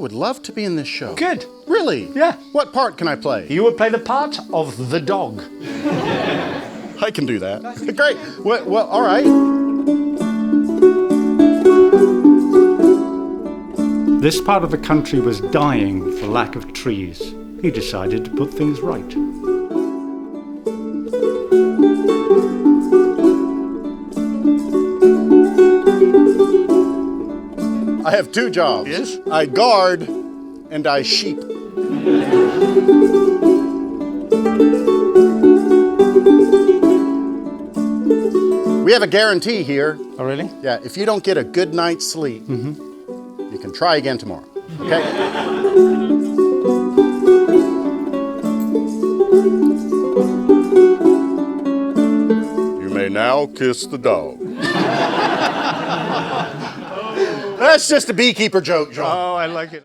would love to be in this show. Good. Really? Yeah. What part can I play? You would play the part of the dog. I can do that. Great. Well, all right. This part of the country was dying for lack of trees. He decided to put things right. I have 2 jobs. Yes? I guard and I sheep. We have a guarantee here. Oh, really? Yeah, if you don't get a good night's sleep, you can try again tomorrow, okay? You may now kiss the dog. That's just a beekeeper joke, John. Oh, I like it.